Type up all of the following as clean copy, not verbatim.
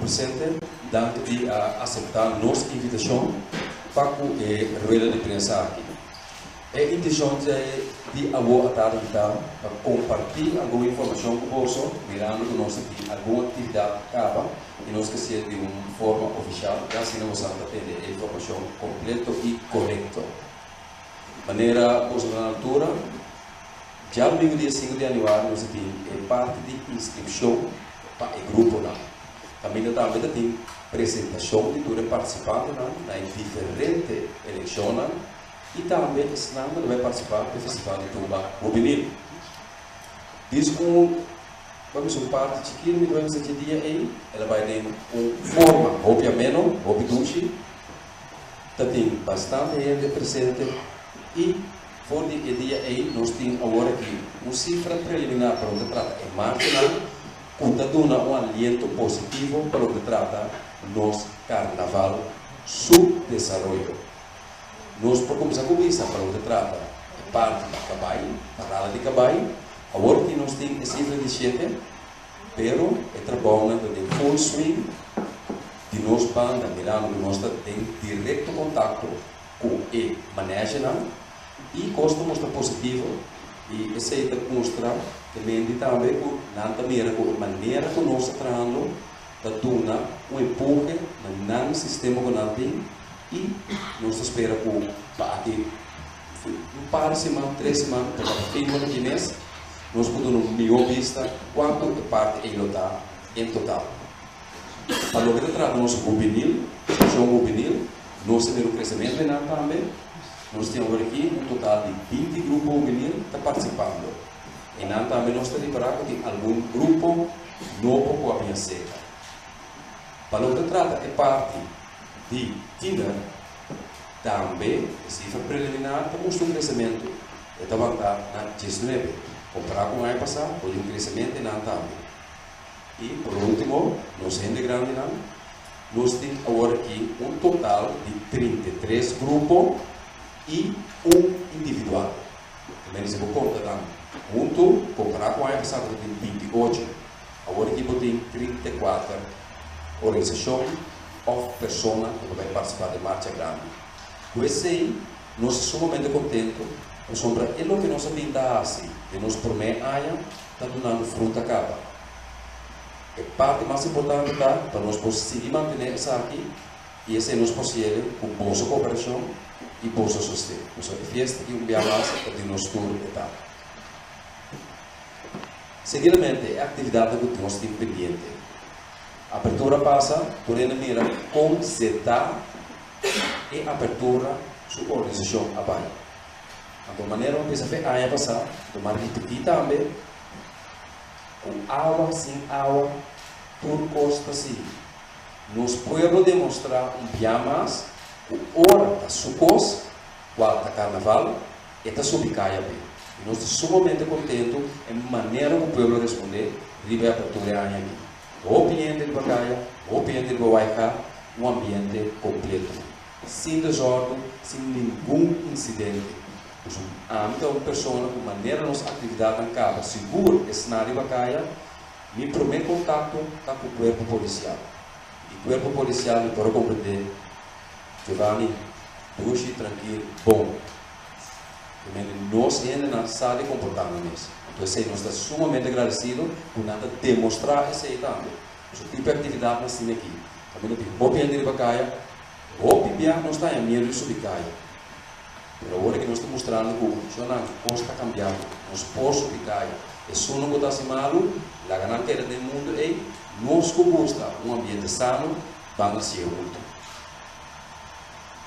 presente, dando de aceitar nossa invitação para a rueda de prensa aqui. A intenção de avô para compartilhar alguma informação com você, mirando que nós temos alguma atividade acaba e nós queremos de uma forma oficial, assim nós vamos ter a informação completa e correta. De maneira, na altura, já no dia 5 de janeiro, nós temos parte de inscrição para o grupo. Também tem apresentação de todos os participantes em diferentes eleições e também esse ano vai participar do Festival de Tumba Juvenil. Diz com vamos uma parte de que vamos esse dia aí, ela vai ter uma forma, obviamente, obviamente, tem bastante gente presente e por o dia aí nós temos agora aqui uma cifra preliminar para o que trata em março, que dá um aliento positivo para o que trata nosso carnaval, seu desenvolvimento. Nós por começar com isso, para o que trata a parte da Cabai, parada de Cabai, agora que nós temos a cifra de 7, pero é trabalho de full swing de nós banda, mirando que nós temos direto contato com o manager e gosta mostra positivo e esse aí mostra também com a maneira que nós trabalhamos dá um empurre no sistema que nós temos e nós esperamos que aqui um par de semanas, 3 semanas, para o fim do mês, nós podemos ter uma melhor vista quanto de parte ele está em total. Para o que trata do nosso juvenil, nós temos um crescimento também. Nós temos aqui um total de 20 grupos juvenil que estão participando. E também nós temos que tem algum grupo novo com a minha seca. Para o que trata é parte de Tinder, também, a cifra preliminar mostra um crescimento. Então, na 19, comparado com o ano passado, houve um crescimento também. E, por último, nós gente grande, nós temos agora aqui um total de 33 grupos e um individual. Também se for conta, junto, comparado com o ano passado, tem 28. Agora aqui tem 34 organizações ou pessoas que vão participar da marcha grande. Com esse aí, nós somos sumamente contentes, sobre o que nós pinta assim, e nós prometemos está dando fruta capa. A parte mais importante para nós conseguir manter isso aqui, e esse é nosso possível com boa cooperação e boa sustento. Nós temos festa e dia mais de nosso tour e tal. Seguidamente, a atividade que nós temos pendiente. A apertura passa por ele mira consertar e apertura sua organização abaixo. De maneira que você fez a passar, de maneira repetir também, com água, sem água, por costa assim. Nós podemos demonstrar um dia mais, hora da sucos, qual da carnaval, e da subicaia bem. E nós estamos sumamente contentes em maneira que o povo responder, ribe a apertura aqui. O ambiente de Bacaia, o ambiente de Bawaica, um ambiente completo, sem desordem, sem nenhum incidente. Então, uma pessoa, de maneira nossa atividade acaba seguro, esse cenário de Bacaia, me promete contato com o corpo policial. E o corpo policial, me para compreender, Giovanni, hoje tranquilo, bom. Nós ainda não sabemos comportar nisso. Então, nós estamos sumamente agradecidos por nada demonstrar isso aí também. Esse tipo de atividade nós temos aqui. Também não vou pedir para Bacaia, vou pedir não está em medo de subir Bacaia. Mas agora que nós estamos mostrando que o jornal está cambiando, nós podemos subir Bacaia. E se não está assim malo, a ganância do mundo é nós que gosta um ambiente sano, vamos ser muito.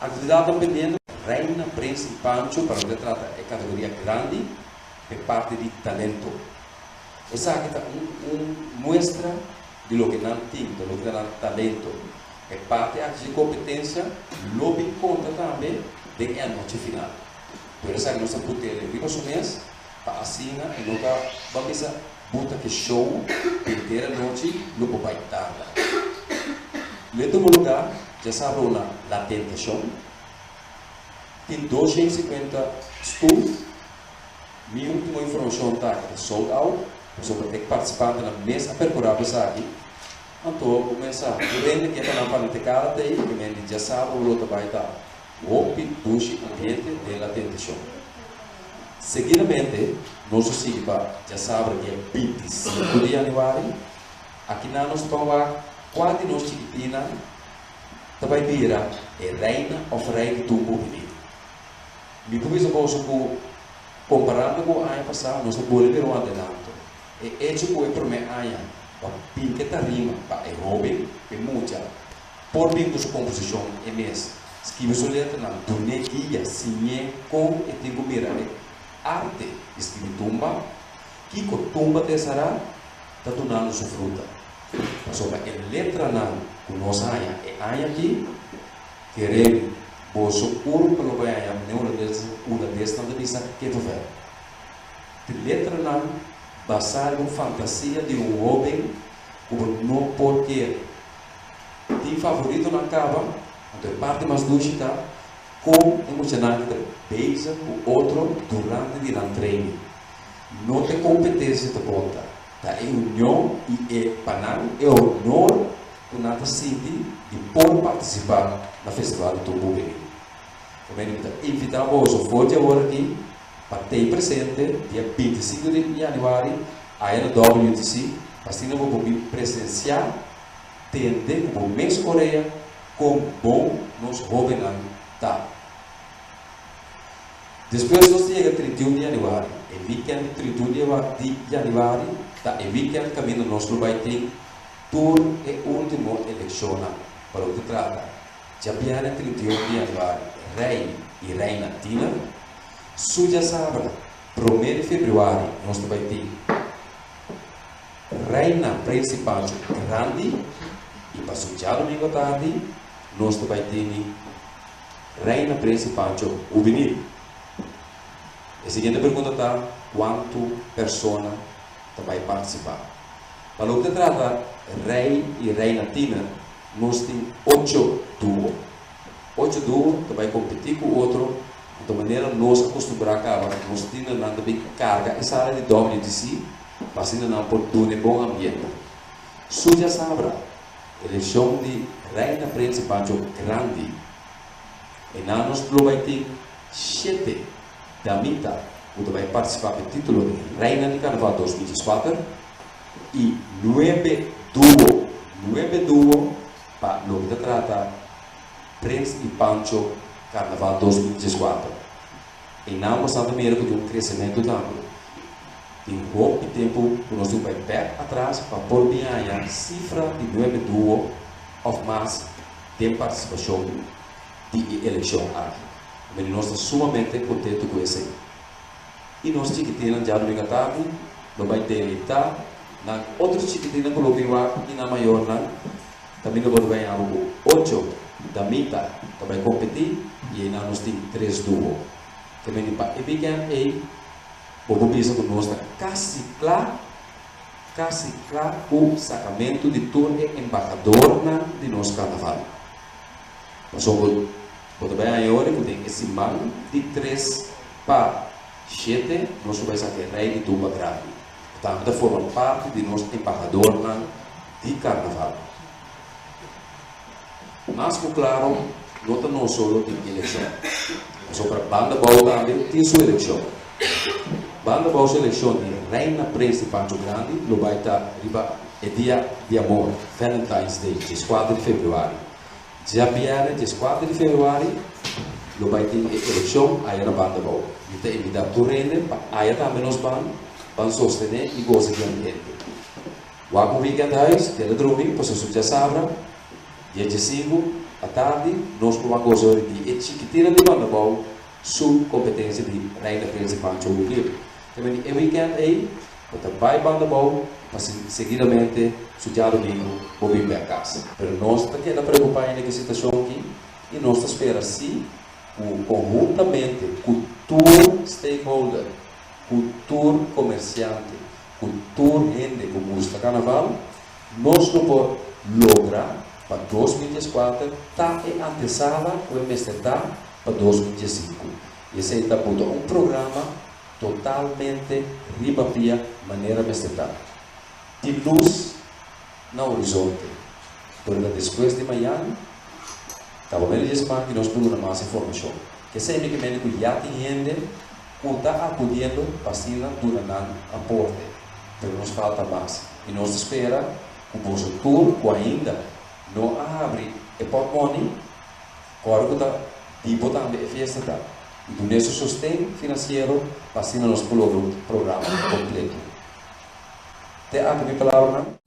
A atividade também reina principalmente para o que trata é categoria grande e parte de talento. Essa aqui é uma mostra de lo que não tem, de lo que não talento. É parte de competência, lobby conta também de a noite final. Por isso que nós temos que ter viva o mês, para assim, e nunca vamos a botar que show, inteira noite, no vai tarde. No último lugar, já sabe a tentação. Tem 250 estudos. Minha última informação está sold out. Você vai ter que participar da mesa percurável aqui. então começar. Durante que está na panetecada, que me já sabe o outro vai estar. O duche ambiente de la tentação. Seguidamente, nosso sigba já sabe que é 25 de janeiro. Aqui na nossa palavra, quando nós chiquitina, também vira é reina ou rei do movimento. Me pus a bolsa comparando com o ano passado, nós estamos ver o ano de e hecho que para mim ano, para pintar rima, para é hobby, é muita. Por bem da sua composição, é mesmo. Escreve sua letra na duneguia, sinhe com e tenho mira arte, escreve tumba, que com tumba tesará, está donando sua fruta. Sobre a letra na com nossa anha, é anha aqui, queremos bolso puro pelo bem anha, uma dessas não disse que tu vê. A letra na basada em fantasia de homem, como não porque tem favorito na cava, então parte mais lúcida, com emocionante de beija o outro durante o treino. Não tem competência de ponta. Da união e é panal é honor do nada sentir de por participar na festival do Movimento. Também invitamos o forte agora aqui para ter presente dia 25 de janeiro a WTC, para assim nós vamos presenciar, tender como mês Coreia com bom nos jovens tá. Depois nós chega 31 de janeiro, e weekend 31 de janeiro, tá, e weekend caminho nosso vai ter tour e última eleição para o que trata. Já viene 31 de janeiro, rei e reina Tina, suja sabra, 1 de fevereiro nós vai ter reina principal grande e para sujar domingo à tarde nós vai ter reina principal juvenil. A seguinte pergunta está: quanto pessoas vai participar? Para o que trata rei e reina Tina, nós temos 8 duos. 8 duos vai competir com o outro, de maneira nós acostumamos a nós temos nada de carga essa área de WTC, para assim não por um bom ambiente. Suja sabra, eleição de reina principal grande, e nós vai ter 7 da mitad, que vai participar do título de Reina de Carnaval 2024 e 9 duos para o que trata Prince e Pancho Carnaval 2024. E não bastante medo de um crescimento também. Tem pouco tempo que nós vamos pé atrás para pôr bem a cifra de 9 duos ou mais de participação de eleição aqui. Mas nós estamos sumamente contentes com isso. E nós chiquitinas já no tarde, não vai ter eleitar. Na outros chiquitinas que eu e na maior, também não vai ganhar 8 da mitad, vai competir e aí nós temos 3 duos. Também para o weekend aí, o governo que nós está quase claro o sacramento de turno embaixador de nosso carnaval. Nós somos quando vai agora, que tem esse mano de 3 para 7, nós vamos saber rei de Tuba Grave. Portanto, forma parte de nosso embaixador de carnaval. Mas, claro, não só tem eleição. Só para a banda Bau também tem sua eleição. Banda Bau sua eleição de reina principal grande, não vai estar é dia de amor, Valentine's Day, 4 de fevereiro. Já viene 4 de fevereiro, não vai ter eleição, aí na banda boa. Então, evitar turrende, aí também nós vamos sostener e gozar de ambiente. O algum weekend aí, que domingo, para você já sabe, dia 5 à tarde, nós vamos gozar de chiquitina de banda boa, sua competência de reina principal de um livro. Também, o weekend aí, para vai banda boa, mas seguidamente, sujado domingo, vou vir para casa. Mas nós estamos preocupados com a situação aqui e nós esperamos sim, conjuntamente, cultura stakeholder, cultura comerciante, cultura gente que gosta carnaval, nós não podemos lograr para 2024, está em antessala ou está para 2025. E esse está um programa totalmente ribapia maneira mestre de luz no horizonte. Pero después de mañana, estava menos que nós temos mais informação. Que sempre que o médico já tem está acudindo vacina durante a porta. Pero nos falta mais. E nós espera que o vosso turno ainda não abre o portmoney, agora que está tipo também a festa. E do nosso sustento financeiro, vacina nos programa completo. Te abre a palavra,